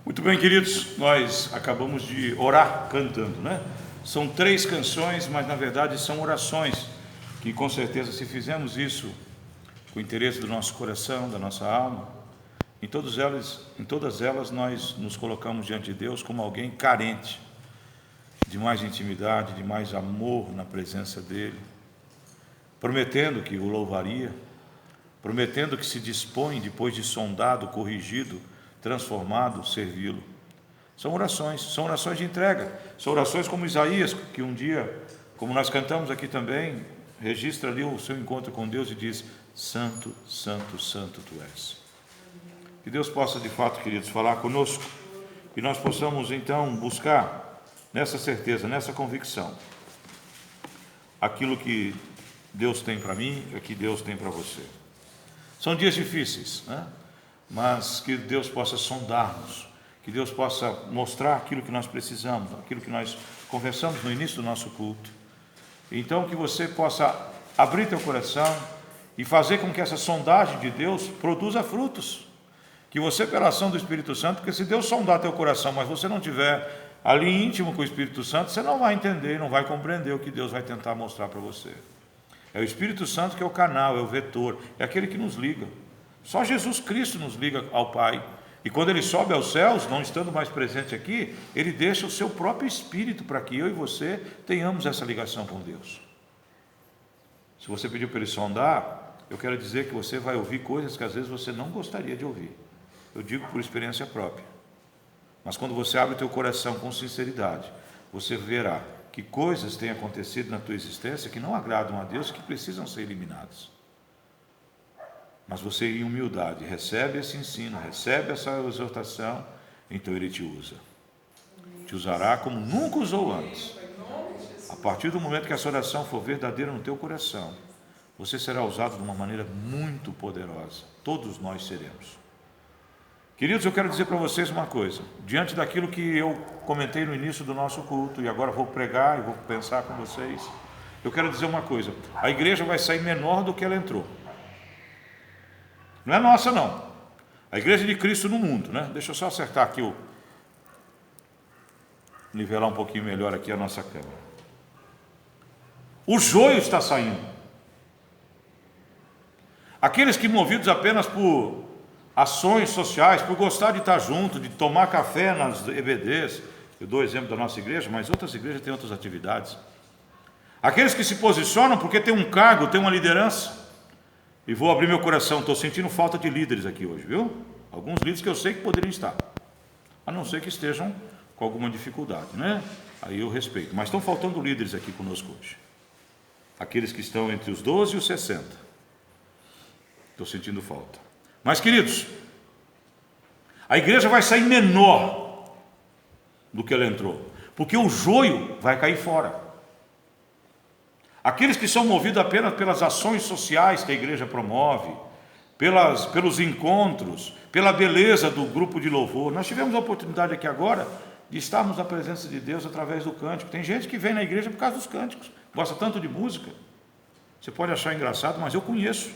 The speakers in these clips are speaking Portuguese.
Muito bem, queridos, nós acabamos de orar cantando, né? São 3 canções, mas na verdade são orações, que com certeza, se fizermos isso com o interesse do nosso coração, da nossa alma, em todas elas nós nos colocamos diante de Deus como alguém carente de mais intimidade, de mais amor na presença dEle, prometendo que o louvaria, prometendo que se dispõe, depois de sondado, corrigido, transformado, servi-lo. São orações de entrega, são orações como Isaías, que um dia, como nós cantamos aqui também, registra ali o seu encontro com Deus e diz: Santo, Santo, Santo Tu és. Que Deus possa de fato, queridos, falar conosco, que nós possamos então buscar nessa certeza, nessa convicção, aquilo que Deus tem para mim e que Deus tem para você. São dias difíceis, né? Mas que Deus possa sondar-nos, que Deus possa mostrar aquilo que nós precisamos, aquilo que nós conversamos no início do nosso culto. Então que você possa abrir teu coração e fazer com que essa sondagem de Deus produza frutos. Que você, pela ação do Espírito Santo, porque se Deus sondar teu coração, mas você não tiver ali íntimo com o Espírito Santo, você não vai entender, não vai compreender o que Deus vai tentar mostrar para você. É o Espírito Santo que é o canal, é o vetor, é aquele que nos liga. Só Jesus Cristo nos liga ao Pai. E quando Ele sobe aos céus, não estando mais presente aqui, Ele deixa o seu próprio Espírito para que eu e você tenhamos essa ligação com Deus. Se você pediu para Ele sondar, eu quero dizer que você vai ouvir coisas que às vezes você não gostaria de ouvir. Eu digo por experiência própria. Mas quando você abre o teu coração com sinceridade, você verá que coisas têm acontecido na tua existência que não agradam a Deus e que precisam ser eliminadas. Mas você, em humildade, recebe esse ensino, recebe essa exortação, então Ele te usa. Te usará como nunca usou antes. A partir do momento que essa oração for verdadeira no teu coração, você será usado de uma maneira muito poderosa. Todos nós seremos. Queridos, eu quero dizer para vocês uma coisa. Diante daquilo que eu comentei no início do nosso culto, e agora vou pregar e vou pensar com vocês, eu quero dizer uma coisa. A igreja vai sair menor do que ela entrou. Não é nossa, não. A igreja de Cristo no mundo, né? Deixa eu só acertar aqui, nivelar um pouquinho melhor aqui a nossa câmera. O joio está saindo. Aqueles que, movidos apenas por ações sociais, por gostar de estar junto, de tomar café nas EBDs, eu dou exemplo da nossa igreja, mas outras igrejas têm outras atividades. Aqueles que se posicionam porque tem um cargo, tem uma liderança. E vou abrir meu coração, estou sentindo falta de líderes aqui hoje, viu? Alguns líderes que eu sei que poderiam estar, a não ser que estejam com alguma dificuldade, né? Aí eu respeito, mas estão faltando líderes aqui conosco hoje. Aqueles que estão entre os 12 e os 60. Estou sentindo falta. Mas, queridos, a igreja vai sair menor do que ela entrou, porque o joio vai cair fora. Aqueles que são movidos apenas pelas ações sociais que a igreja promove, pelos encontros, pela beleza do grupo de louvor. Nós tivemos a oportunidade aqui agora de estarmos na presença de Deus através do cântico. Tem gente que vem na igreja por causa dos cânticos, gosta tanto de música. Você pode achar engraçado, mas eu conheço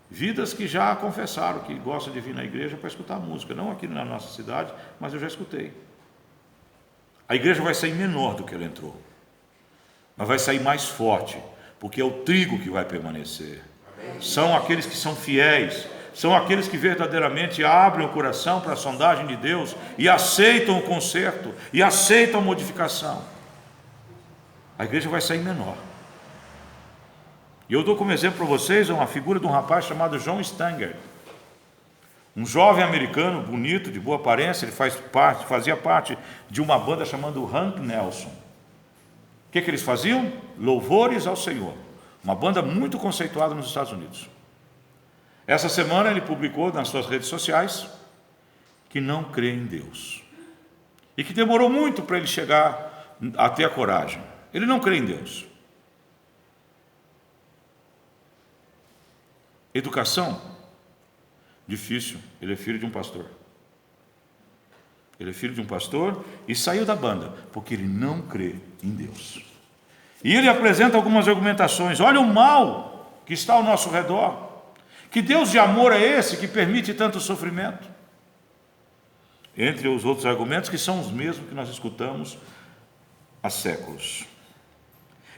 vidas que já confessaram que gostam de vir na igreja para escutar música. Não aqui na nossa cidade, mas eu já escutei. A igreja vai sair menor do que ela entrou, mas vai sair mais forte, porque é o trigo que vai permanecer. São aqueles que são fiéis, são aqueles que verdadeiramente abrem o coração para a sondagem de Deus e aceitam o conserto, e aceitam a modificação. A igreja vai sair menor. E eu dou como exemplo para vocês uma figura de um rapaz chamado John Stanger. Um jovem americano, bonito, de boa aparência, ele fazia parte de uma banda chamada Hank Nelson. O que eles faziam? Louvores ao Senhor. Uma banda muito conceituada nos Estados Unidos. Essa semana ele publicou nas suas redes sociais que não crê em Deus. E que demorou muito para ele chegar a ter a coragem. Ele não crê em Deus. Educação? Difícil. Ele é filho de um pastor. Ele é filho de um pastor e saiu da banda, porque ele não crê em Deus. E ele apresenta algumas argumentações. Olha o mal que está ao nosso redor. Que Deus de amor é esse que permite tanto sofrimento? entre os outros argumentos, que são os mesmos que nós escutamos há séculos.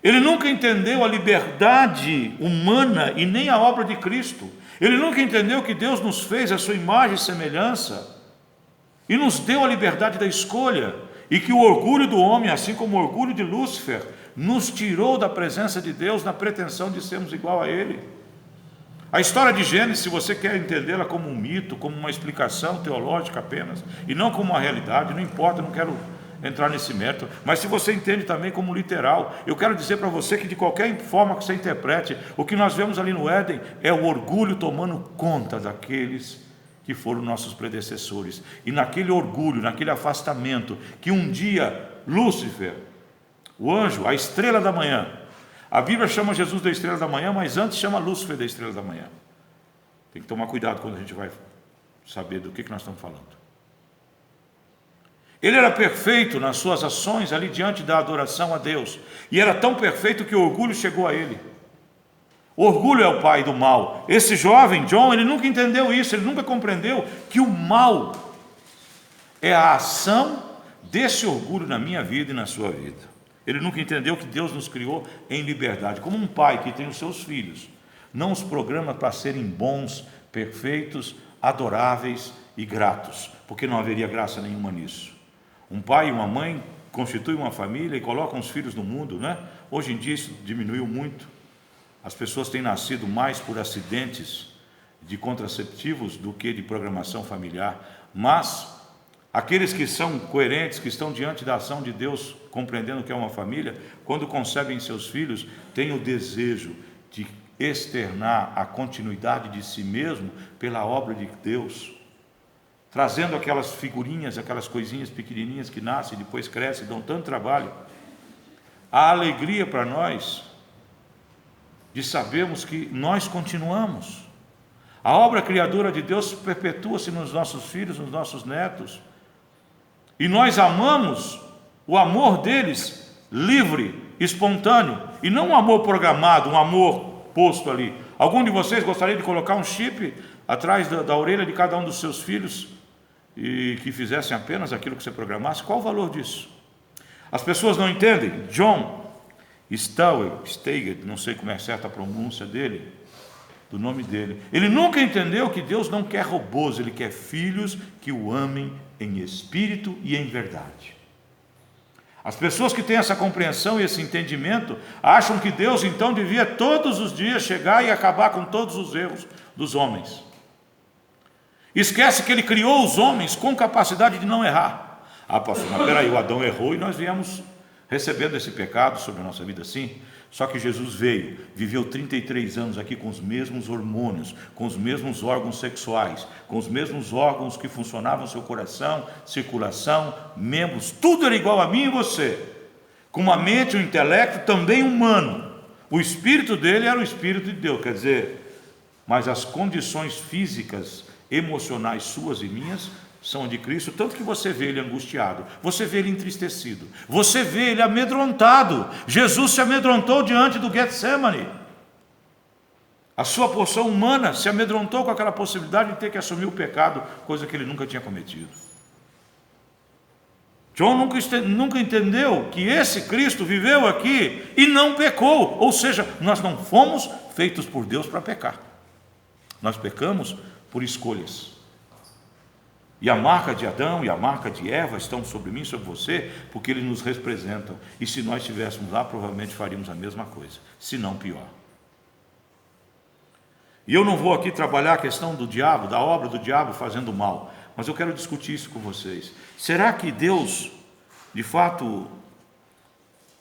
Ele nunca entendeu a liberdade humana e nem a obra de Cristo. Ele nunca entendeu que Deus nos fez a sua imagem e semelhança e nos deu a liberdade da escolha, e que o orgulho do homem, assim como o orgulho de Lúcifer, nos tirou da presença de Deus na pretensão de sermos igual a Ele. A história de Gênesis, se você quer entendê-la como um mito, como uma explicação teológica apenas, e não como uma realidade, não importa, não quero entrar nesse mérito, mas se você entende também como literal, eu quero dizer para você que de qualquer forma que você interprete, o que nós vemos ali no Éden é o orgulho tomando conta daqueles que foram nossos predecessores, e naquele orgulho, naquele afastamento, que um dia Lúcifer, o anjo, a estrela da manhã, a Bíblia chama Jesus da estrela da manhã, mas antes chama Lúcifer da estrela da manhã. Tem que tomar cuidado quando a gente vai saber do que nós estamos falando. Ele era perfeito nas suas ações ali diante da adoração a Deus, e era tão perfeito que o orgulho chegou a ele. O orgulho é o pai do mal. Esse jovem, John, ele nunca entendeu isso, ele nunca compreendeu que o mal é a ação desse orgulho na minha vida e na sua vida. Ele nunca entendeu que Deus nos criou em liberdade, como um pai que tem os seus filhos, não os programa para serem bons, perfeitos, adoráveis e gratos, porque não haveria graça nenhuma nisso. Um pai e uma mãe constituem uma família e colocam os filhos no mundo, né? Hoje em dia isso diminuiu muito. As pessoas têm nascido mais por acidentes de contraceptivos do que de programação familiar, mas aqueles que são coerentes, que estão diante da ação de Deus, compreendendo que é uma família, quando concebem seus filhos, têm o desejo de externar a continuidade de si mesmo pela obra de Deus, trazendo aquelas figurinhas, aquelas coisinhas pequenininhas que nascem e depois crescem, dão tanto trabalho. A alegria para nós de sabermos que nós continuamos. A obra criadora de Deus perpetua-se nos nossos filhos, nos nossos netos. E nós amamos o amor deles livre, espontâneo, e não um amor programado, um amor posto ali. Algum de vocês gostaria de colocar um chip atrás da orelha de cada um dos seus filhos e que fizessem apenas aquilo que você programasse? Qual o valor disso? As pessoas não entendem. John Steiger, não sei como é certa a pronúncia dele, do nome dele. Ele nunca entendeu que Deus não quer robôs, Ele quer filhos que o amem em espírito e em verdade. As pessoas que têm essa compreensão e esse entendimento acham que Deus então devia todos os dias chegar e acabar com todos os erros dos homens. Esquece que Ele criou os homens com capacidade de não errar. Ah, pastor, mas peraí, o Adão errou e nós viemos recebendo esse pecado sobre a nossa vida, sim. Só que Jesus veio, viveu 33 anos aqui com os mesmos hormônios, com os mesmos órgãos sexuais, com os mesmos órgãos que funcionavam no seu coração, circulação, membros, tudo era igual a mim e você, com uma mente, um intelecto também humano. O espírito dele era o espírito de Deus, quer dizer, mas as condições físicas, emocionais suas e minhas são de Cristo, tanto que você vê ele angustiado, você vê ele entristecido, você vê ele amedrontado. Jesus se amedrontou diante do Getsemane. A sua porção humana se amedrontou com aquela possibilidade de ter que assumir o pecado, coisa que ele nunca tinha cometido. John nunca entendeu que esse Cristo viveu aqui e não pecou, ou seja, nós não fomos feitos por Deus para pecar, nós pecamos por escolhas. E a marca de Adão e a marca de Eva estão sobre mim, sobre você, porque eles nos representam. E se nós estivéssemos lá, provavelmente faríamos a mesma coisa, se não pior. E eu não vou aqui trabalhar a questão do diabo, da obra do diabo fazendo mal, mas eu quero discutir isso com vocês. Será que Deus, de fato,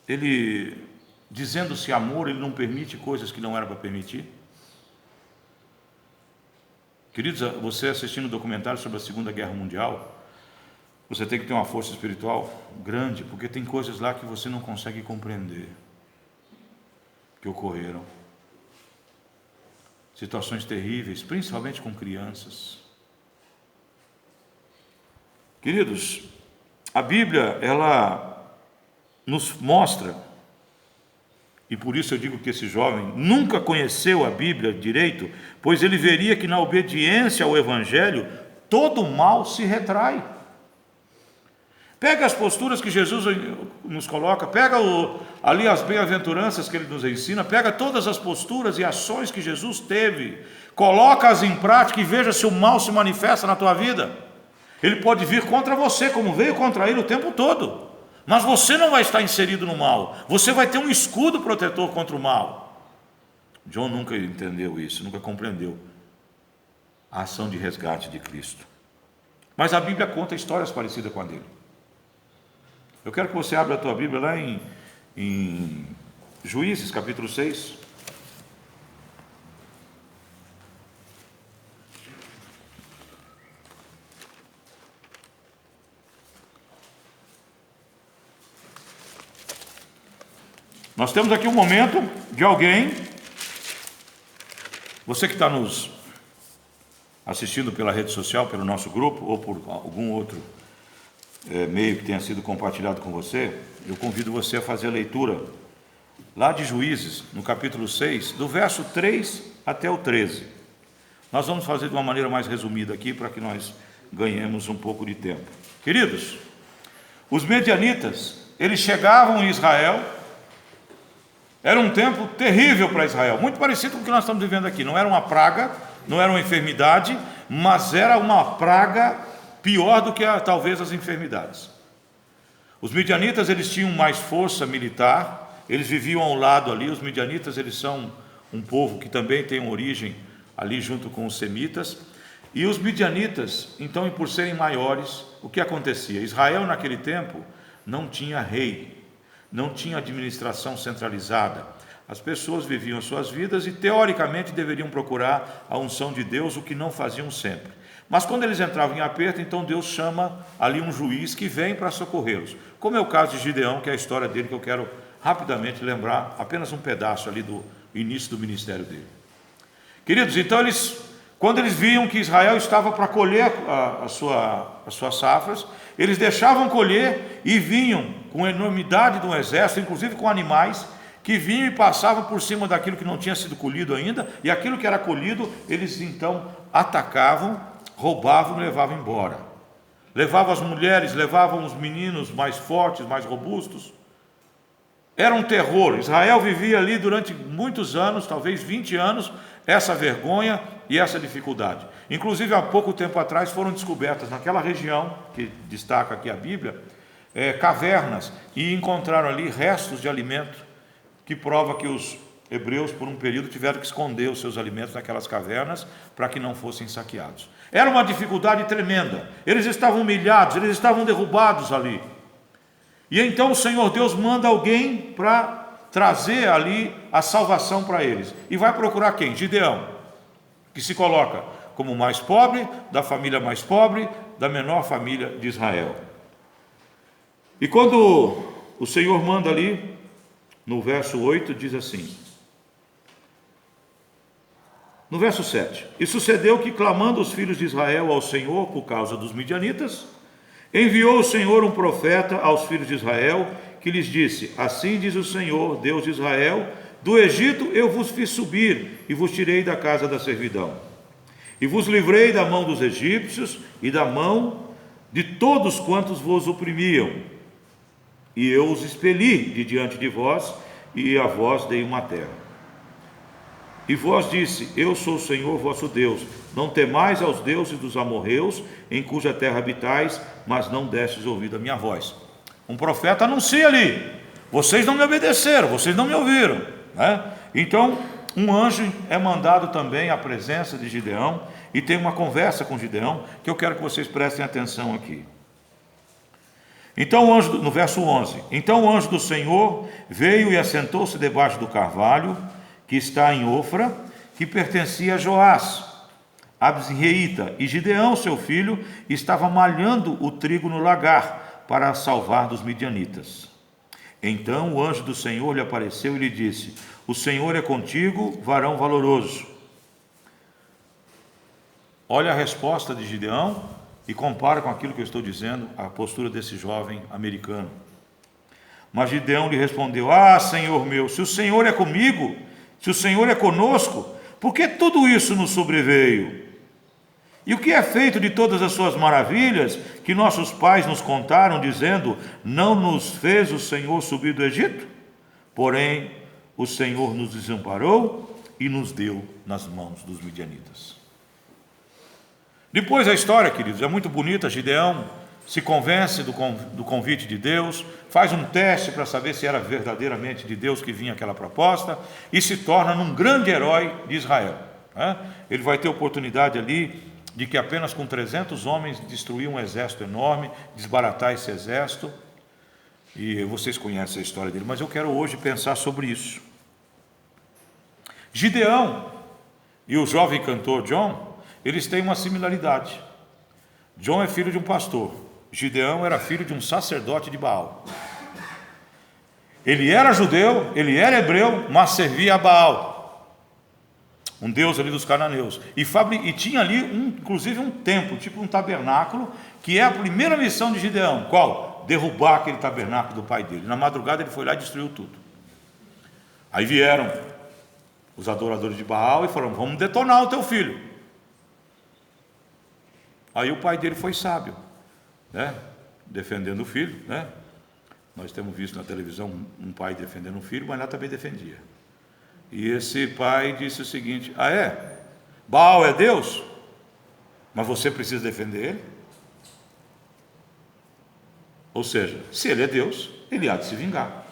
Ele, dizendo-se amor, Ele não permite coisas que não era para permitir? Queridos, você assistindo o documentário sobre a Segunda Guerra Mundial, você tem que ter uma força espiritual grande, porque tem coisas lá que você não consegue compreender, que ocorreram. Situações terríveis, principalmente com crianças. Queridos, a Bíblia, ela nos mostra, e por isso eu digo que esse jovem nunca conheceu a Bíblia direito, pois ele veria que na obediência ao Evangelho, todo o mal se retrai. Pega as posturas que Jesus nos coloca, pega ali as bem-aventuranças que Ele nos ensina, pega todas as posturas e ações que Jesus teve, coloca-as em prática e veja se o mal se manifesta na tua vida. Ele pode vir contra você, como veio contra ele o tempo todo, mas você não vai estar inserido no mal, você vai ter um escudo protetor contra o mal. John nunca entendeu isso, nunca compreendeu a ação de resgate de Cristo. Mas a Bíblia conta histórias parecidas com a dele. Eu quero que você abra a tua Bíblia lá em Juízes, capítulo 6. Nós temos aqui um momento de alguém, você que está nos assistindo pela rede social, pelo nosso grupo, ou por algum outro meio que tenha sido compartilhado com você, eu convido você a fazer a leitura lá de Juízes, no capítulo 6, do verso 3 até o 13. Nós vamos fazer de uma maneira mais resumida aqui, para que nós ganhemos um pouco de tempo. Queridos, os medianitas, eles chegavam em Israel. Era um tempo terrível para Israel, muito parecido com o que nós estamos vivendo aqui. Não era uma praga, não era uma enfermidade, mas era uma praga pior do que talvez as enfermidades. Os midianitas, eles tinham mais força militar, eles viviam ao lado ali. Os midianitas, eles são um povo que também tem uma origem ali junto com os semitas. E os midianitas, então, e por serem maiores, o que acontecia? Israel naquele tempo não tinha rei, não tinha administração centralizada. As pessoas viviam suas vidas e teoricamente deveriam procurar a unção de Deus, o que não faziam sempre. Mas quando eles entravam em aperto, então Deus chama ali um juiz que vem para socorrê-los. Como é o caso de Gideão, que é a história dele, que eu quero rapidamente lembrar, apenas um pedaço ali do início do ministério dele. Queridos, então quando eles viam que Israel estava para colher as suas safras, eles deixavam colher e vinham com a enormidade de um exército, inclusive com animais, que vinham e passavam por cima daquilo que não tinha sido colhido ainda, e aquilo que era colhido, eles então atacavam, roubavam e levavam embora. Levavam as mulheres, levavam os meninos mais fortes, mais robustos. Era um terror. Israel vivia ali durante muitos anos, talvez 20 anos, essa vergonha e essa dificuldade. Inclusive, há pouco tempo atrás foram descobertas naquela região, que destaca aqui a Bíblia, cavernas, e encontraram ali restos de alimento, que prova que os hebreus, por um período, tiveram que esconder os seus alimentos naquelas cavernas, para que não fossem saqueados. Era uma dificuldade tremenda. Eles estavam humilhados, eles estavam derrubados ali. E então o Senhor Deus manda alguém para trazer ali a salvação para eles. E vai procurar quem? Gideão, que se coloca como o mais pobre, da família mais pobre, da menor família de Israel. E quando o Senhor manda ali, no verso 8, diz assim, no verso 7, e sucedeu que, clamando os filhos de Israel ao Senhor por causa dos midianitas, enviou o Senhor um profeta aos filhos de Israel, que lhes disse, assim diz o Senhor, Deus de Israel, do Egito eu vos fiz subir, e vos tirei da casa da servidão, e vos livrei da mão dos egípcios, e da mão de todos quantos vos oprimiam, e eu os expeli de diante de vós, e a vós dei uma terra. E vós disse, eu sou o Senhor vosso Deus, não temais aos deuses dos amorreus, em cuja terra habitais, mas não destes ouvido a minha voz. Um profeta anuncia ali, vocês não me obedeceram, vocês não me ouviram, né? Então, um anjo é mandado também à presença de Gideão, e tem uma conversa com Gideão, que eu quero que vocês prestem atenção aqui. Então o anjo, no verso 11, então o anjo do Senhor veio e assentou-se debaixo do carvalho, que está em Ofra, que pertencia a Joás, Abisreíta, e Gideão, seu filho, estava malhando o trigo no lagar, para salvar dos midianitas. Então o anjo do Senhor lhe apareceu e lhe disse, o Senhor é contigo, varão valoroso. Olha a resposta de Gideão e compara com aquilo que eu estou dizendo, a postura desse jovem americano. Mas Gideão lhe respondeu, Senhor meu, se o Senhor é comigo, se o Senhor é conosco, por que tudo isso nos sobreveio? E o que é feito de todas as suas maravilhas que nossos pais nos contaram, dizendo: não nos fez o Senhor subir do Egito? Porém, o Senhor nos desamparou e nos deu nas mãos dos midianitas. Depois a história, queridos, é muito bonita. Gideão se convence do convite de Deus, faz um teste para saber se era verdadeiramente de Deus que vinha aquela proposta, e se torna um grande herói de Israel. Ele vai ter oportunidade ali de que apenas com 300 homens destruir um exército enorme, desbaratar esse exército, e vocês conhecem a história dele, mas eu quero hoje pensar sobre isso. Gideão e o jovem cantor John, eles têm uma similaridade. John é filho de um pastor, Gideão era filho de um sacerdote de Baal. Ele era judeu, ele era hebreu, mas servia a Baal, um deus ali dos cananeus, e tinha ali inclusive um templo, tipo um tabernáculo, que é a primeira missão de Gideão. Qual? Derrubar aquele tabernáculo do pai dele. Na madrugada ele foi lá e destruiu tudo. Aí vieram os adoradores de Baal e falaram: vamos detonar o teu filho. Aí o pai dele foi sábio, defendendo o filho, Nós temos visto na televisão um pai defendendo um filho, mas lá também defendia. E esse pai disse o seguinte: ah é? Baal é Deus? Mas você precisa defender ele? Ou seja, se ele é Deus, ele há de se vingar,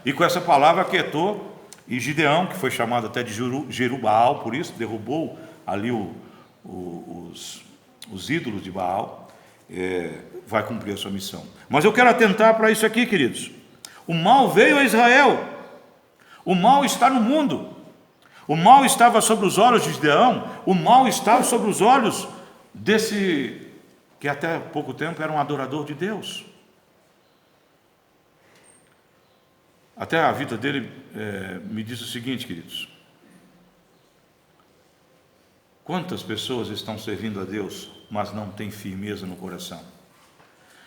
E com essa palavra aquietou, e Gideão, que foi chamado até de Jerubaal, por isso, derrubou ali os ídolos de Baal, vai cumprir a sua missão. Mas eu quero atentar para isso aqui, queridos. O mal veio a Israel, o mal está no mundo, o mal estava sobre os olhos de Gideão, o mal estava sobre os olhos desse que até pouco tempo era um adorador de Deus. Até a vida dele me diz o seguinte, queridos: quantas pessoas estão servindo a Deus, mas não têm firmeza no coração?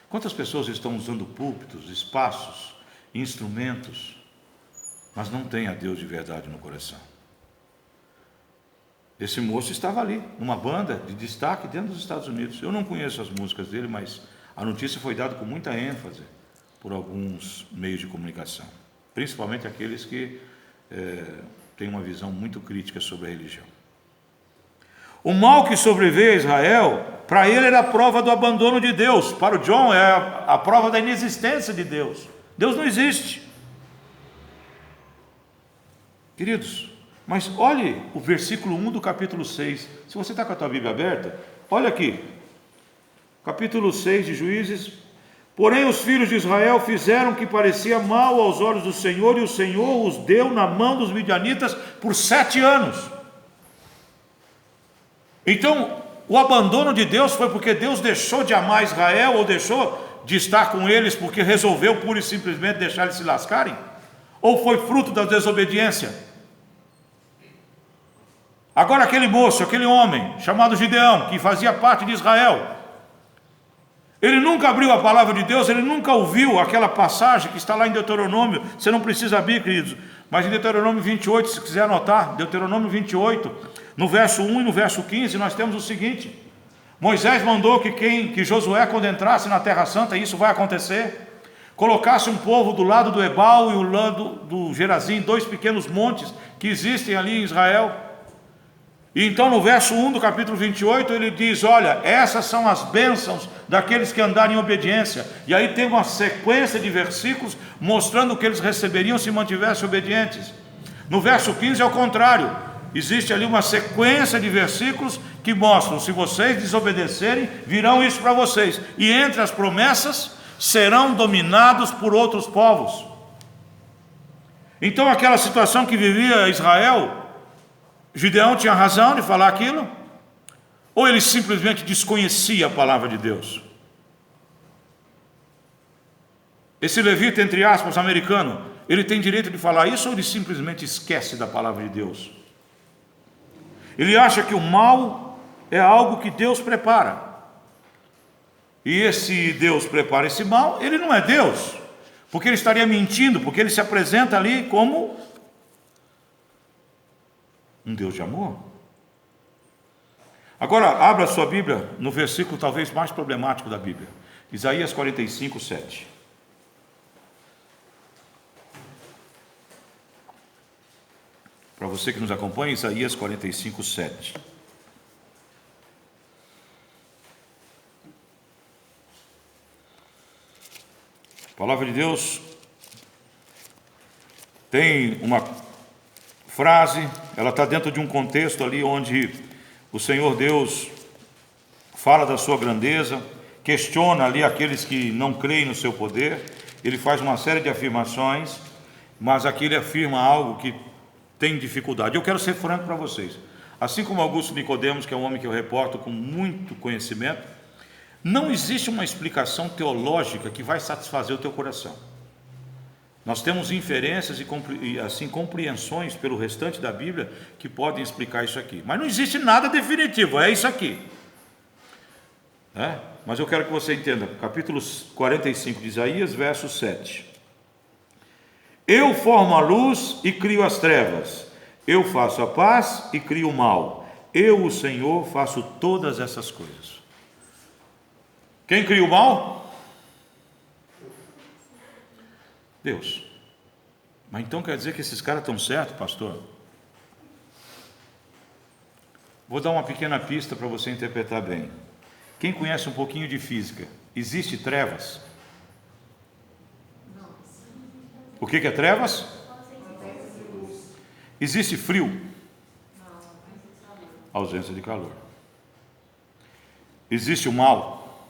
Quantas pessoas estão usando púlpitos, espaços, instrumentos, mas não têm a Deus de verdade no coração? Esse moço estava ali, numa banda de destaque dentro dos Estados Unidos. Eu não conheço as músicas dele, mas a notícia foi dada com muita ênfase por alguns meios de comunicação, principalmente aqueles que têm uma visão muito crítica sobre a religião. O mal que sobreveio a Israel, para ele era a prova do abandono de Deus. Para o John é a prova da inexistência de Deus. Deus não existe. Queridos, mas olhe o versículo 1 do capítulo 6. Se você está com a tua Bíblia aberta, olha aqui. Capítulo 6 de Juízes. Porém os filhos de Israel fizeram o que parecia mal aos olhos do Senhor, e o Senhor os deu na mão dos midianitas por 7 anos. Então, o abandono de Deus foi porque Deus deixou de amar Israel, ou deixou de estar com eles porque resolveu pura e simplesmente deixar eles se lascarem? Ou foi fruto da desobediência? Agora aquele moço, aquele homem chamado Gideão, que fazia parte de Israel, ele nunca abriu a palavra de Deus, ele nunca ouviu aquela passagem que está lá em Deuteronômio. Você não precisa abrir, queridos, mas em Deuteronômio 28, se quiser anotar, Deuteronômio 28, no verso 1 e no verso 15, nós temos o seguinte: Moisés mandou que Josué, quando entrasse na Terra Santa, e isso vai acontecer, colocasse um povo do lado do Ebal e o lado do Gerazim, 2 pequenos montes que existem ali em Israel. E então no verso 1 do capítulo 28 ele diz: olha, essas são as bênçãos daqueles que andarem em obediência. E aí tem uma sequência de versículos mostrando o que eles receberiam se mantivessem obedientes. No verso 15 é o contrário. Existe ali uma sequência de versículos que mostram: se vocês desobedecerem, virão isso para vocês. E entre as promessas, serão dominados por outros povos. Então aquela situação que vivia Israel, Gideão tinha razão de falar aquilo? Ou ele simplesmente desconhecia a palavra de Deus? Esse levita, entre aspas, americano, ele tem direito de falar isso, ou ele simplesmente esquece da palavra de Deus? Ele acha que o mal é algo que Deus prepara. E esse Deus prepara esse mal, ele não é Deus, porque ele estaria mentindo, porque ele se apresenta ali como um Deus de amor. Agora, abra a sua Bíblia no versículo talvez mais problemático da Bíblia. Isaías 45, 7. Para você que nos acompanha, Isaías 45, 7. A palavra de Deus tem uma frase, ela está dentro de um contexto ali onde o Senhor Deus fala da sua grandeza, questiona ali aqueles que não creem no seu poder, ele faz uma série de afirmações, mas aqui ele afirma algo que tem dificuldade. Eu quero ser franco para vocês. Assim como Augusto Nicodemos, que é um homem que eu reporto com muito conhecimento, não existe uma explicação teológica que vai satisfazer o teu coração. Nós temos inferências e assim compreensões pelo restante da Bíblia que podem explicar isso aqui. Mas não existe nada definitivo, é isso aqui. Mas eu quero que você entenda, capítulo 45 de Isaías, verso 7. Eu formo a luz e crio as trevas, eu faço a paz e crio o mal, eu, o Senhor, faço todas essas coisas. Quem cria o mal? Deus. Mas então quer dizer que esses caras estão certos, pastor? Vou dar uma pequena pista para você interpretar bem. Quem conhece um pouquinho de física, existe trevas? O que é trevas? Existe frio? Ausência de calor. Existe o mal?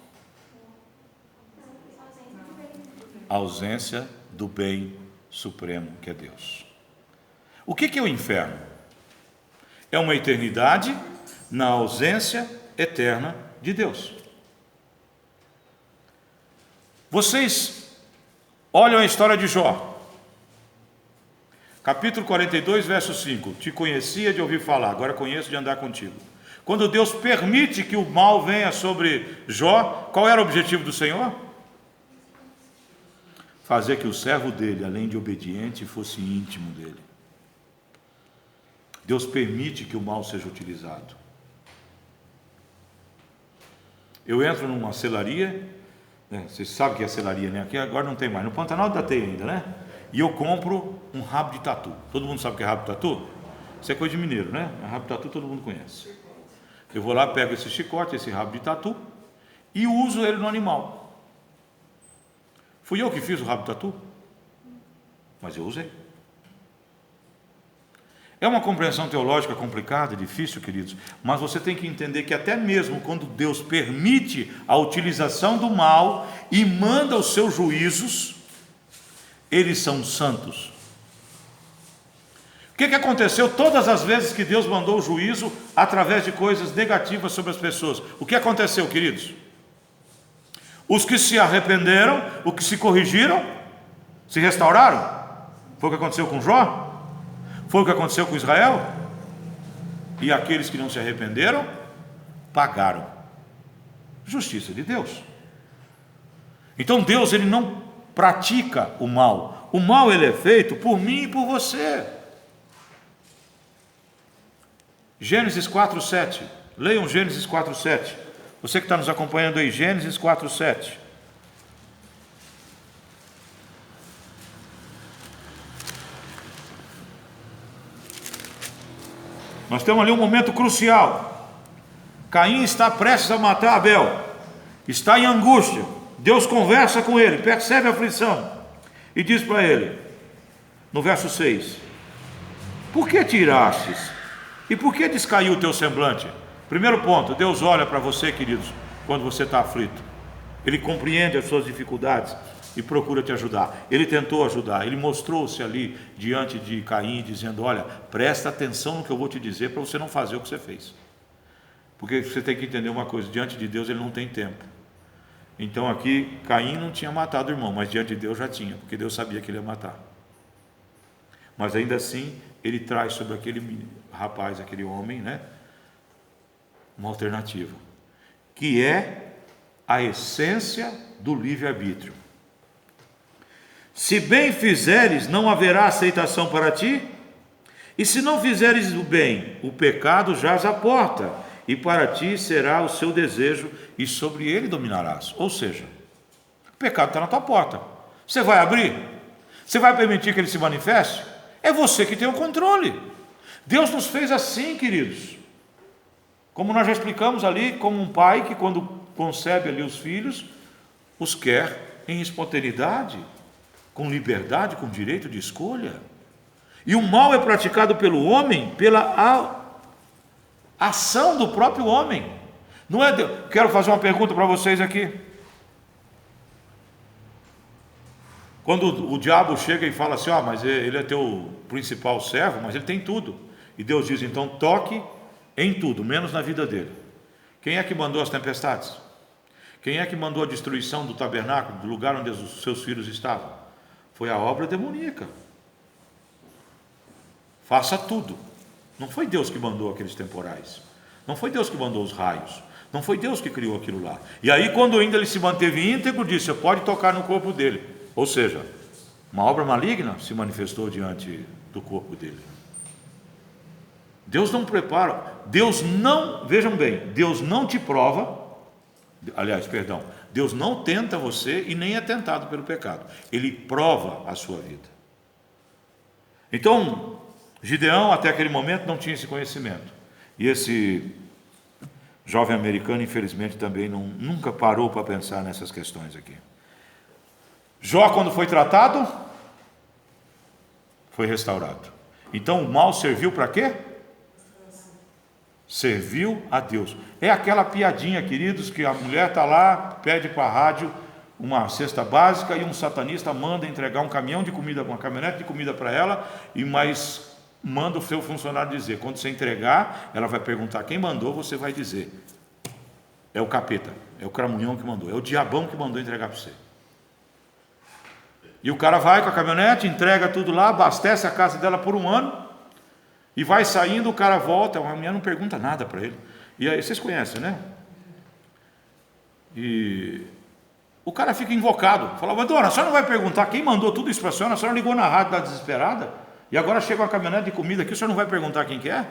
Ausência do bem supremo, que é Deus. O que é o inferno? É uma eternidade na ausência eterna de Deus. Vocês olham a história de Jó. Capítulo 42, verso 5. Te conhecia de ouvir falar, agora conheço de andar contigo. Quando Deus permite que o mal venha sobre Jó, qual era o objetivo do Senhor? Fazer que o servo dele, além de obediente, fosse íntimo dele. Deus permite que o mal seja utilizado. Eu entro numa selaria, vocês sabem que é selaria, né? Aqui agora não tem mais, no Pantanal da Teia ainda, né? E eu compro um rabo de tatu. Todo mundo sabe o que é rabo de tatu? Isso é coisa de mineiro, né? Rabo de tatu todo mundo conhece. Eu vou lá, pego esse chicote, esse rabo de tatu, e uso ele no animal. Fui eu que fiz o rabo de tatu, mas eu usei. É uma compreensão teológica complicada, difícil, queridos, mas você tem que entender que até mesmo quando Deus permite a utilização do mal e manda os seus juízos, eles são santos. O que aconteceu todas as vezes que Deus mandou o juízo através de coisas negativas sobre as pessoas? O que aconteceu, queridos? Os que se arrependeram, os que se corrigiram, se restauraram. Foi o que aconteceu com Jó? Foi o que aconteceu com Israel? E aqueles que não se arrependeram, pagaram. Justiça de Deus. Então Deus, ele não pratica o mal. O mal, ele é feito por mim e por você. Gênesis 4:7. Leiam Gênesis 4:7. Você que está nos acompanhando aí, Gênesis 4:7. Nós temos ali um momento crucial. Caim está prestes a matar Abel, está em angústia. Deus conversa com ele, percebe a aflição e diz para ele, no verso 6: por que te irastes? E por que descaiu o teu semblante? Primeiro ponto, Deus olha para você, queridos, quando você está aflito. Ele compreende as suas dificuldades e procura te ajudar. Ele tentou ajudar, ele mostrou-se ali diante de Caim, dizendo: olha, presta atenção no que eu vou te dizer para você não fazer o que você fez. Porque você tem que entender uma coisa, diante de Deus ele não tem tempo. Então aqui, Caim não tinha matado o irmão, mas diante de Deus já tinha, porque Deus sabia que ele ia matar. Mas ainda assim, ele traz sobre aquele rapaz, aquele homem, né, uma alternativa, que é a essência do livre-arbítrio. Se bem fizeres, não haverá aceitação para ti, e se não fizeres o bem, o pecado jaz à porta, e para ti será o seu desejo, e sobre ele dominarás. Ou seja, o pecado está na tua porta. Você vai abrir? Você vai permitir que ele se manifeste? É você que tem o controle. Deus nos fez assim, queridos. Como nós já explicamos ali, como um pai que quando concebe ali os filhos, os quer em espontaneidade, com liberdade, com direito de escolha. E o mal é praticado pelo homem pela ação do próprio homem. Não é Deus. Quero fazer uma pergunta para vocês aqui. Quando o diabo chega e fala assim, mas ele é teu principal servo, mas ele tem tudo. E Deus diz, então toque em tudo, menos na vida dele. Quem é que mandou as tempestades? Quem é que mandou a destruição do tabernáculo, do lugar onde os seus filhos estavam? Foi a obra demoníaca. Faça tudo. Não foi Deus que mandou aqueles temporais. Não foi Deus que mandou os raios. Não foi Deus que criou aquilo lá. E aí, quando ainda ele se manteve íntegro, disse, você pode tocar no corpo dele. Ou seja, uma obra maligna se manifestou diante do corpo dele. Deus não prepara, Deus não, vejam bem, Deus não te prova, Deus não tenta você e nem é tentado pelo pecado. Ele prova a sua vida. Então, Gideão até aquele momento não tinha esse conhecimento. E esse jovem americano, infelizmente, também nunca parou para pensar nessas questões aqui. Jó, quando foi tratado, foi restaurado. Então o mal serviu para quê? Serviu a Deus. É aquela piadinha, queridos, que a mulher está lá, pede para a rádio uma cesta básica e um satanista manda entregar um caminhão de comida, uma caminhonete de comida para ela, e mais manda o seu funcionário dizer, quando você entregar, ela vai perguntar quem mandou, você vai dizer, é o capeta, é o cramunhão que mandou, é o diabão que mandou entregar para você. E o cara vai com a caminhonete, entrega tudo lá, abastece a casa dela por um ano, e vai saindo, o cara volta, a mulher não pergunta nada para ele. E aí, vocês conhecem, né? E o cara fica invocado, fala, mas dona, a senhora não vai perguntar quem mandou tudo isso para a senhora ligou na rádio, está desesperada, e agora chega uma caminhonete de comida aqui, a senhora não vai perguntar quem que é?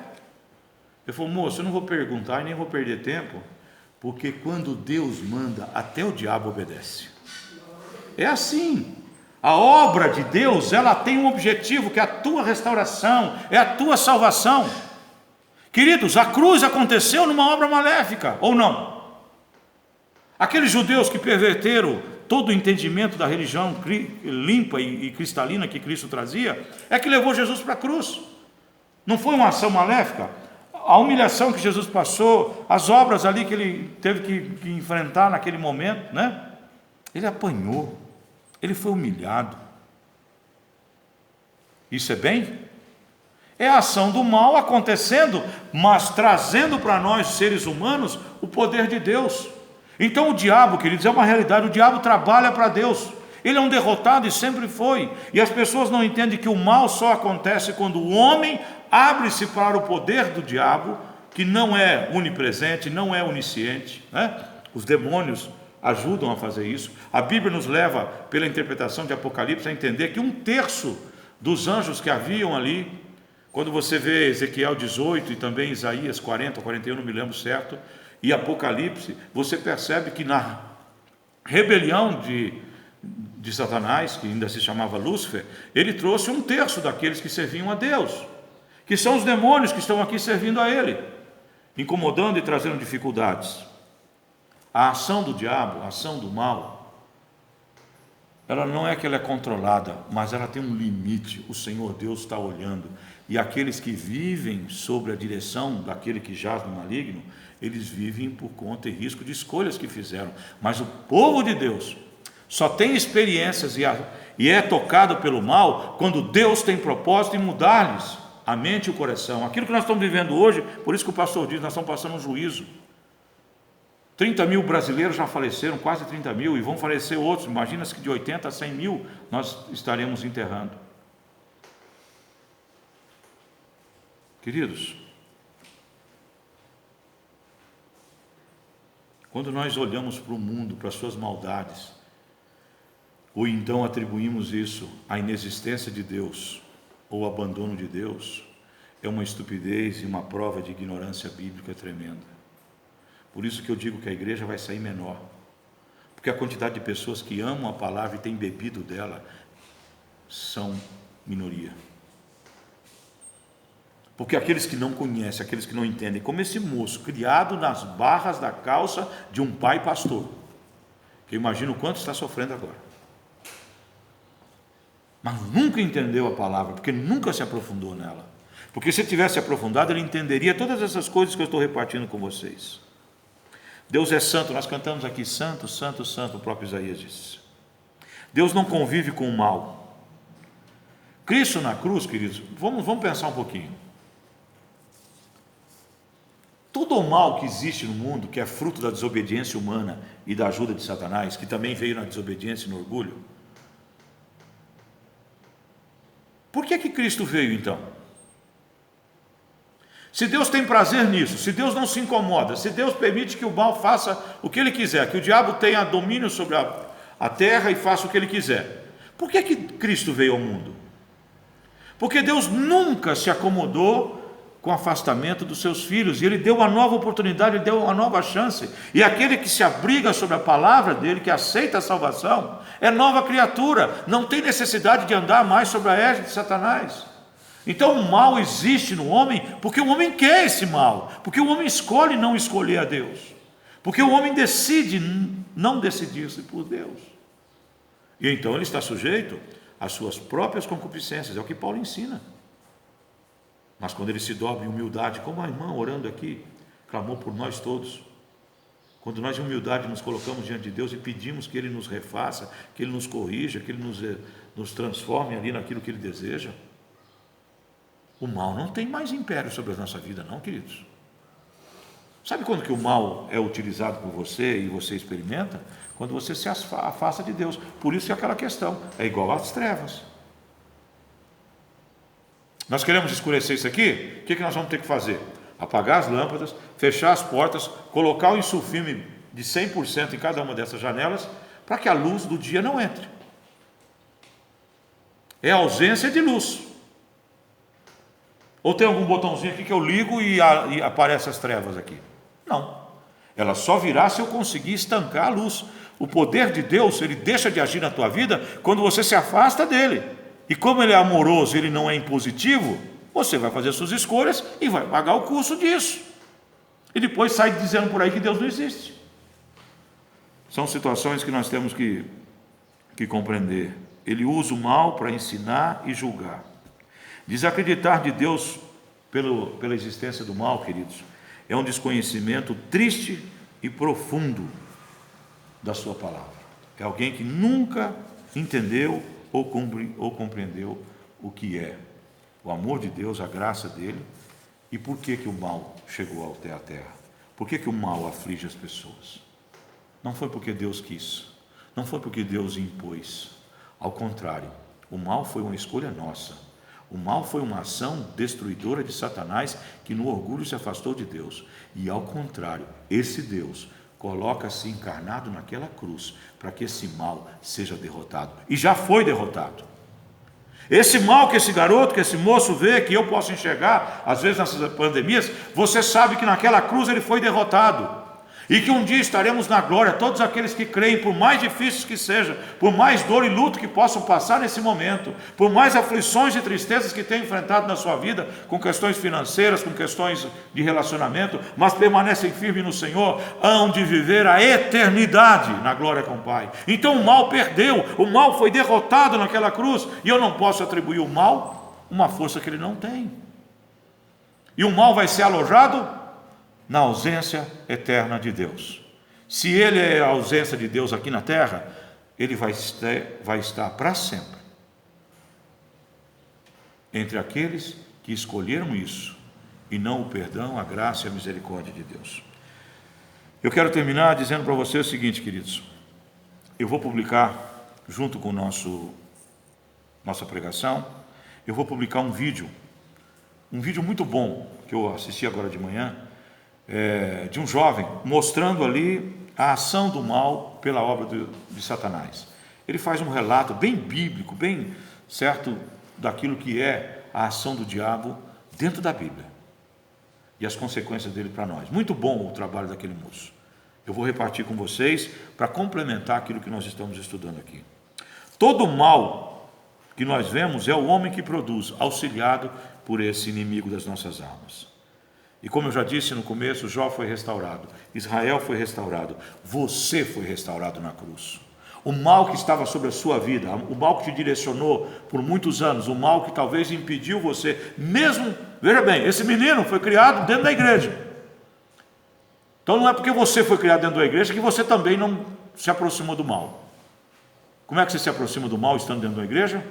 Eu falo, moço, eu não vou perguntar e nem vou perder tempo, porque quando Deus manda, até o diabo obedece. É assim. A obra de Deus, ela tem um objetivo, que é a tua restauração, é a tua salvação. Queridos, a cruz aconteceu numa obra maléfica, ou não? Aqueles judeus que perverteram todo o entendimento da religião limpa e cristalina que Cristo trazia, é que levou Jesus para a cruz. Não foi uma ação maléfica? A humilhação que Jesus passou, as obras ali que ele teve que enfrentar naquele momento, né? Ele apanhou. Ele foi humilhado. Isso é bem? É a ação do mal acontecendo, mas trazendo para nós, seres humanos, o poder de Deus. Então o diabo, queridos, é uma realidade. O diabo trabalha para Deus. Ele é um derrotado e sempre foi. E as pessoas não entendem que o mal só acontece quando o homem abre-se para o poder do diabo, que não é onipresente, não é onisciente, né? Os demônios ajudam a fazer isso. A Bíblia nos leva, pela interpretação de Apocalipse, a entender que 1/3 dos anjos que haviam ali, quando você vê Ezequiel 18 e também Isaías 40 ou 41, não me lembro certo, e Apocalipse, você percebe que na rebelião de Satanás, que ainda se chamava Lúcifer, ele trouxe 1/3 daqueles que serviam a Deus, que são os demônios que estão aqui servindo a ele, incomodando e trazendo dificuldades. A ação do diabo, a ação do mal, ela não é que ela é controlada, mas ela tem um limite. O Senhor Deus está olhando, e aqueles que vivem sob a direção daquele que jaz no maligno, eles vivem por conta e risco de escolhas que fizeram. Mas o povo de Deus só tem experiências e é tocado pelo mal quando Deus tem propósito em mudar-lhes a mente e o coração. Aquilo que nós estamos vivendo hoje, por isso que o pastor diz, nós estamos passando um juízo. 30 mil brasileiros já faleceram, quase 30 mil, e vão falecer outros. Imagina-se que de 80 a 100 mil nós estaremos enterrando. Queridos, quando nós olhamos para o mundo, para as suas maldades, ou então atribuímos isso à inexistência de Deus, ou abandono de Deus, é uma estupidez e uma prova de ignorância bíblica tremenda. Por isso que eu digo que a igreja vai sair menor, porque a quantidade de pessoas que amam a palavra e têm bebido dela são minoria. Porque aqueles que não conhecem, aqueles que não entendem, como esse moço, criado nas barras da calça de um pai pastor, que eu imagino o quanto está sofrendo agora, mas nunca entendeu a palavra, porque nunca se aprofundou nela. Porque se tivesse aprofundado, ele entenderia todas essas coisas que eu estou repartindo com vocês. Deus é santo, nós cantamos aqui, santo, santo, santo, o próprio Isaías disse. Deus não convive com o mal. Cristo na cruz, queridos, vamos pensar um pouquinho. Todo o mal que existe no mundo, que é fruto da desobediência humana e da ajuda de Satanás, que também veio na desobediência e no orgulho, por que Cristo veio então? Se Deus tem prazer nisso, se Deus não se incomoda, se Deus permite que o mal faça o que ele quiser, que o diabo tenha domínio sobre a terra e faça o que ele quiser, por que Cristo veio ao mundo? Porque Deus nunca se acomodou com o afastamento dos seus filhos, e ele deu uma nova oportunidade, ele deu uma nova chance, e aquele que se abriga sobre a palavra dele, que aceita a salvação, é nova criatura, não tem necessidade de andar mais sobre a égide de Satanás. Então o mal existe no homem, porque o homem quer esse mal, porque o homem escolhe não escolher a Deus, porque o homem decide não decidir-se por Deus, e então ele está sujeito às suas próprias concupiscências, é o que Paulo ensina. Mas quando ele se dobra em humildade, como a irmã orando aqui, clamou por nós todos, quando nós em humildade nos colocamos diante de Deus e pedimos que Ele nos refaça, que Ele nos corrija, que Ele nos transforme ali naquilo que Ele deseja, o mal não tem mais império sobre a nossa vida não, queridos. Sabe quando que o mal é utilizado por você e você experimenta? Quando você se afasta de Deus. Por isso é aquela questão, é igual às trevas. Nós queremos escurecer isso aqui, o que nós vamos ter que fazer? Apagar as lâmpadas, fechar as portas, colocar o insulfilme de 100% em cada uma dessas janelas, para que a luz do dia não entre. É a ausência de luz. Ou tem algum botãozinho aqui que eu ligo e aparecem as trevas aqui? Não. Ela só virá se eu conseguir estancar a luz. O poder de Deus, ele deixa de agir na tua vida quando você se afasta dele. E como ele é amoroso, ele não é impositivo, você vai fazer suas escolhas e vai pagar o custo disso. E depois sai dizendo por aí que Deus não existe. São situações que nós temos que compreender. Ele usa o mal para ensinar e julgar. Desacreditar de Deus pela existência do mal, queridos, é um desconhecimento triste e profundo da sua palavra. É alguém que nunca entendeu ou compreendeu o que é o amor de Deus, a graça dele, e por que o mal chegou até a terra. Por que o mal aflige as pessoas? Não foi porque Deus quis, não foi porque Deus impôs. Ao contrário, o mal foi uma escolha nossa. O mal foi uma ação destruidora de Satanás, que no orgulho se afastou de Deus. E ao contrário, esse Deus coloca-se encarnado naquela cruz, para que esse mal seja derrotado. E já foi derrotado. Esse mal que esse garoto, que esse moço vê, que eu posso enxergar, às vezes nessas pandemias, você sabe que naquela cruz ele foi derrotado. E que um dia estaremos na glória, todos aqueles que creem, por mais difíceis que seja, por mais dor e luto que possam passar nesse momento, por mais aflições e tristezas que tenham enfrentado na sua vida, com questões financeiras, com questões de relacionamento, mas permanecem firmes no Senhor, hão de viver a eternidade na glória com o Pai. Então o mal perdeu, o mal foi derrotado naquela cruz, e eu não posso atribuir ao mal uma força que ele não tem. E o mal vai ser alojado na ausência eterna de Deus. Se ele é a ausência de Deus aqui na terra, ele vai estar para sempre entre aqueles que escolheram isso e não o perdão, a graça e a misericórdia de Deus. Eu quero terminar dizendo para você o seguinte, queridos. Eu vou publicar, junto com nossa pregação, eu vou publicar um vídeo muito bom que eu assisti agora de manhã, de um jovem mostrando ali a ação do mal pela obra de Satanás. Ele faz um relato bem bíblico, bem certo daquilo que é a ação do diabo dentro da Bíblia. e as consequências dele para nós. Muito bom o trabalho daquele moço. Eu vou repartir com vocês para complementar aquilo que nós estamos estudando aqui. Todo mal que nós vemos é o homem que produz, auxiliado por esse inimigo das nossas almas. E como eu já disse no começo, Jó foi restaurado, Israel foi restaurado, você foi restaurado na cruz. O mal que estava sobre a sua vida, o mal que te direcionou por muitos anos, o mal que talvez impediu você, mesmo, veja bem, esse menino foi criado dentro da igreja. Então não é porque você foi criado dentro da igreja que você também não se aproximou do mal. Como é que você se aproxima do mal estando dentro da igreja?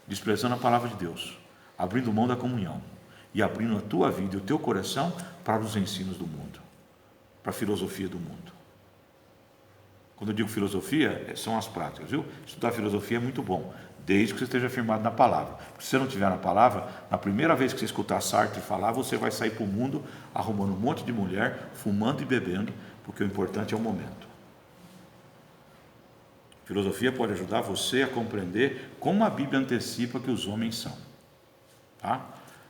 Desprezando a palavra de Deus, abrindo mão da comunhão e abrindo a tua vida e o teu coração para os ensinos do mundo, para a filosofia do mundo. Quando eu digo filosofia, são as práticas, viu? Estudar filosofia é muito bom, desde que você esteja firmado na palavra. Se você não estiver na palavra, na primeira vez que você escutar Sartre falar, você vai sair para o mundo arrumando um monte de mulher, fumando e bebendo, porque o importante é o momento. Filosofia pode ajudar você a compreender como a Bíblia antecipa que os homens são. Tá?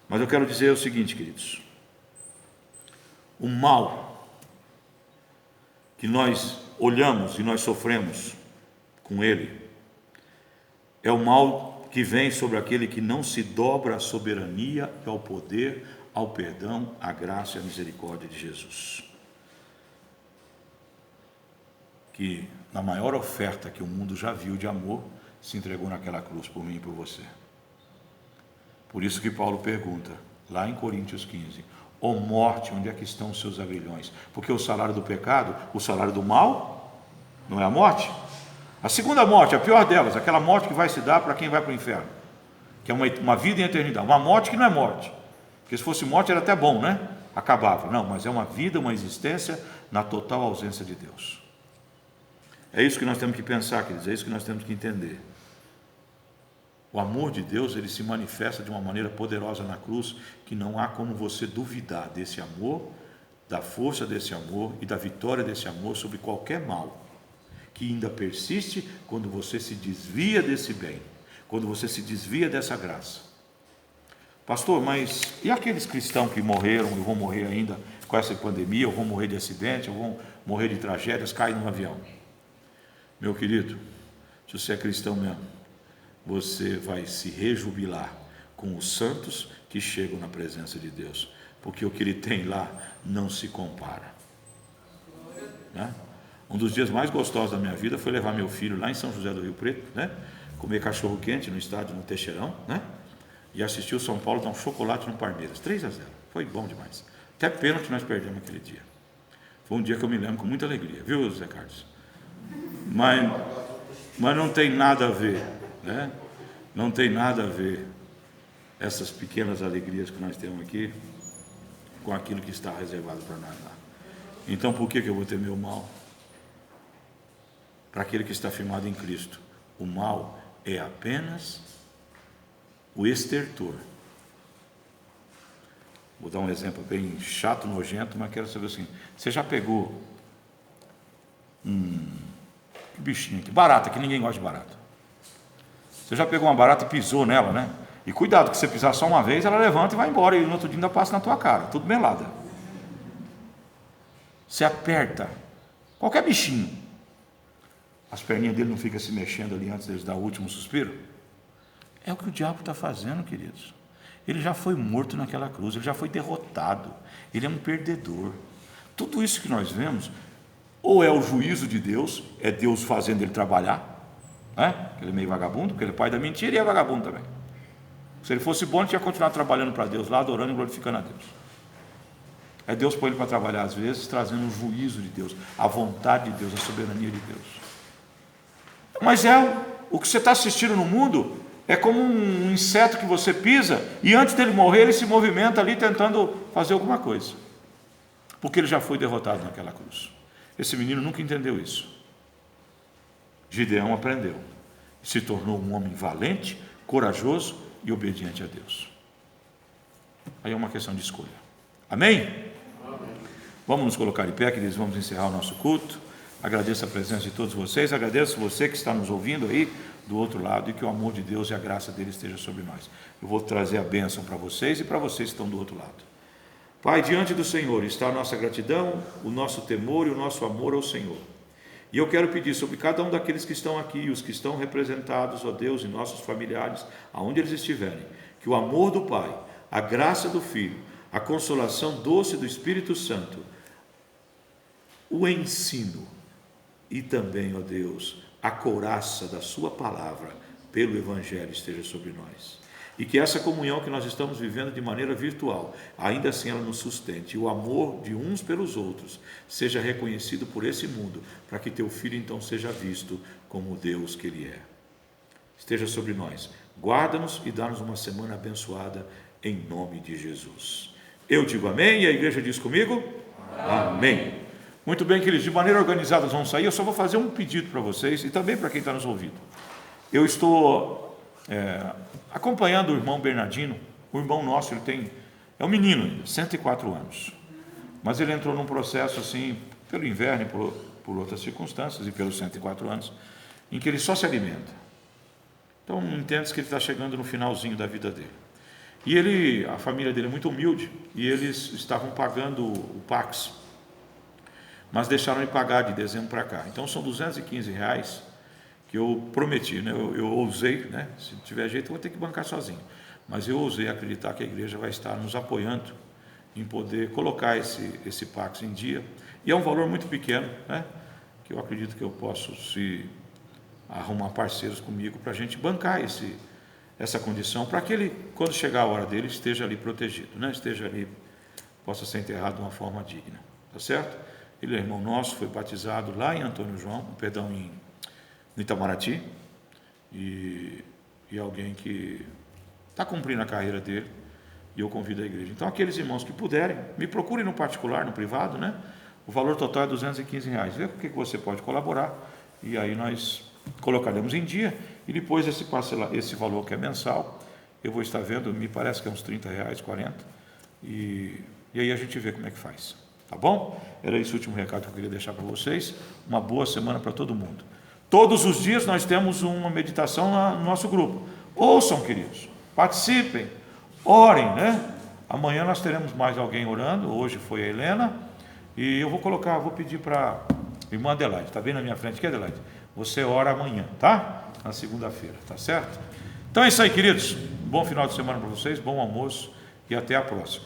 Mas eu quero dizer o seguinte, queridos. O mal que nós olhamos e nós sofremos com ele é o mal que vem sobre aquele que não se dobra à soberania e ao poder, ao perdão, à graça e à misericórdia de Jesus. Que na maior oferta que o mundo já viu de amor, se entregou naquela cruz por mim e por você. Por isso que Paulo pergunta, lá em Coríntios 15, ó morte, onde é que estão os seus aguilhões? Porque o salário do pecado, o salário do mal, não é a morte? A segunda morte, a pior delas, aquela morte que vai se dar para quem vai para o inferno, que é uma vida em eternidade, uma morte que não é morte, porque se fosse morte era até bom, né? Acabava, não, mas é uma vida, uma existência na total ausência de Deus. É isso que nós temos que pensar, queridos, é isso que nós temos que entender. O amor de Deus, ele se manifesta de uma maneira poderosa na cruz, que não há como você duvidar desse amor, da força desse amor e da vitória desse amor sobre qualquer mal, que ainda persiste quando você se desvia desse bem, quando você se desvia dessa graça. Pastor, mas e aqueles cristãos que morreram, e vão morrer ainda com essa pandemia, ou vão morrer de acidente, ou vão morrer de tragédias, caem num avião? Meu querido, se você é cristão mesmo, você vai se rejubilar com os santos que chegam na presença de Deus, porque o que ele tem lá não se compara, né? Um dos dias mais gostosos da minha vida foi levar meu filho lá em São José do Rio Preto, né? Comer cachorro quente no estádio no Teixeirão, né? E assistir o São Paulo dar um chocolate no Palmeiras, 3-0, foi bom demais. Até pênalti nós perdemos aquele dia. Foi um dia que eu me lembro com muita alegria, viu, Zé Carlos? Mas não tem nada a ver, né? Não tem nada a ver essas pequenas alegrias que nós temos aqui com aquilo que está reservado para nós lá. Então por que eu vou temer o mal? Para aquele que está firmado em Cristo, o mal é apenas o estertor. Vou dar um exemplo bem chato, nojento, mas quero saber assim, você já pegou um bichinho aqui, barata, que ninguém gosta de barata. Você já pegou uma barata e pisou nela, né? E cuidado, que você pisar só uma vez, ela levanta e vai embora, e no outro dia ainda passa na tua cara, tudo melada. Você aperta qualquer bichinho, as perninhas dele não ficam se mexendo ali antes de dar o último suspiro? É o que o diabo está fazendo, queridos. Ele já foi morto naquela cruz, ele já foi derrotado, ele é um perdedor. Tudo isso que nós vemos, ou é o juízo de Deus, é Deus fazendo ele trabalhar, né? Ele é meio vagabundo, porque ele é pai da mentira e é vagabundo também. Se ele fosse bom, ele tinha continuado trabalhando para Deus lá, adorando e glorificando a Deus. É Deus põe ele para trabalhar às vezes, trazendo o juízo de Deus, a vontade de Deus, a soberania de Deus. Mas o que você está assistindo no mundo é como um inseto que você pisa, e antes dele morrer, ele se movimenta ali tentando fazer alguma coisa, porque ele já foi derrotado naquela cruz. Esse menino nunca entendeu isso. Gideão aprendeu, se tornou um homem valente, corajoso e obediente a Deus. Aí é uma questão de escolha. Amém? Amém. Vamos nos colocar em pé, queridos, vamos encerrar o nosso culto. Agradeço a presença de todos vocês, agradeço você que está nos ouvindo aí do outro lado, e que o amor de Deus e a graça dele esteja sobre nós. Eu vou trazer a bênção para vocês e para vocês que estão do outro lado. Pai, diante do Senhor está a nossa gratidão, o nosso temor e o nosso amor ao Senhor. E eu quero pedir sobre cada um daqueles que estão aqui, os que estão representados, ó Deus, e nossos familiares, aonde eles estiverem, que o amor do Pai, a graça do Filho, a consolação doce do Espírito Santo, o ensino e também, ó Deus, a couraça da sua palavra pelo Evangelho esteja sobre nós. E que essa comunhão que nós estamos vivendo de maneira virtual, ainda assim ela nos sustente. E o amor de uns pelos outros seja reconhecido por esse mundo, para que teu Filho então seja visto como o Deus que Ele é. Esteja sobre nós. Guarda-nos e dá-nos uma semana abençoada em nome de Jesus. Eu digo amém e a igreja diz comigo? Amém. Muito bem, queridos, de maneira organizada nós vamos sair. Eu só vou fazer um pedido para vocês e também para quem está nos ouvindo. Eu estou acompanhando o irmão Bernardino. O irmão nosso, é um menino ainda, 104 anos, mas ele entrou num processo assim, pelo inverno e por outras circunstâncias, e pelos 104 anos, em que ele só se alimenta. Então entende-se que ele está chegando no finalzinho da vida dele. E a família dele é muito humilde, e eles estavam pagando o Pax, mas deixaram de pagar de dezembro para cá. Então são R$215 que eu prometi, né? Eu ousei, né? Se tiver jeito eu vou ter que bancar sozinho, mas eu ousei acreditar que a igreja vai estar nos apoiando em poder colocar esse Pax em dia, e é um valor muito pequeno, né? Que eu acredito que eu posso arrumar parceiros comigo para a gente bancar essa condição, para que ele, quando chegar a hora dele, esteja ali protegido, né? Esteja ali, possa ser enterrado de uma forma digna, tá certo? Ele é irmão nosso, foi batizado lá em no Itamaraty, e alguém que está cumprindo a carreira dele, e eu convido a igreja. Então, aqueles irmãos que puderem, me procurem no particular, no privado, né? O valor total é R$215. Vê com o que você pode colaborar, e aí nós colocaremos em dia, e depois esse valor que é mensal, eu vou estar vendo, me parece que é uns R$30, 40, e aí a gente vê como é que faz, tá bom? Era esse o último recado que eu queria deixar para vocês. Uma boa semana para todo mundo. Todos os dias nós temos uma meditação no nosso grupo. Ouçam, queridos, participem, orem, né? Amanhã nós teremos mais alguém orando. Hoje foi a Helena, e eu vou pedir para a irmã Adelaide, está bem na minha frente aqui, Adelaide? Você ora amanhã, tá? Na segunda-feira, tá certo? Então é isso aí, queridos. Bom final de semana para vocês, bom almoço e até a próxima.